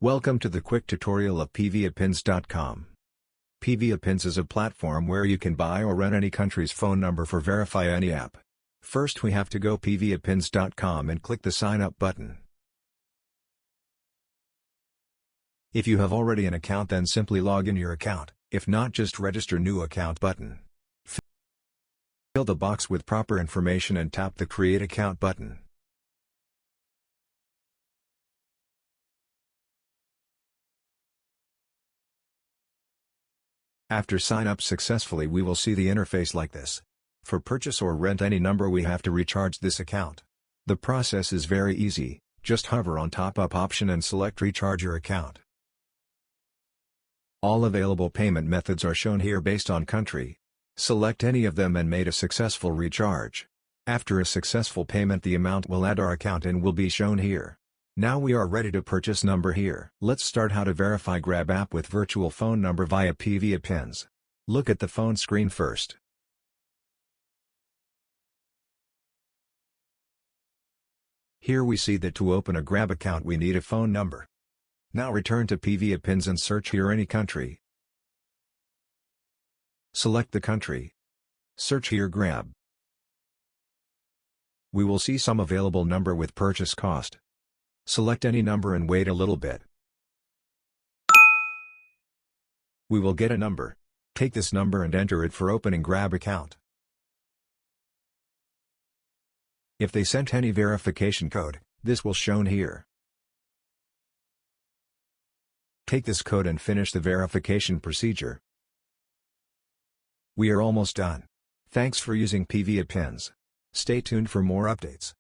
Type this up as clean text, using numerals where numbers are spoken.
Welcome to the quick tutorial of PVAPins.com. PVAPins is a platform where you can buy or rent any country's phone number for verify any app. First we have to go PVAPins.com and click the sign up button. If you have already an account, then simply log in your account, if not just register new account button. Fill the box with proper information and tap the create account button. After sign up successfully, we will see the interface like this. For purchase or rent any number, we have to recharge this account. The process is very easy, just hover on top up option and select recharge your account. All available payment methods are shown here based on country. Select any of them and made a successful recharge. After a successful payment, the amount will add our account and will be shown here. Now we are ready to purchase number here. Let's start how to verify Grab app with virtual phone number via PVAPins. Look at the phone screen first. Here we see that to open a Grab account we need a phone number. Now return to PVAPins and search here any country. Select the country. Search here Grab. We will see some available number with purchase cost. Select any number and wait a little bit. We will get a number. Take this number and enter it for opening Grab account. If they sent any verification code, this will shown here. Take this code and finish the verification procedure. We are almost done. Thanks for using PVAPins. Stay tuned for more updates.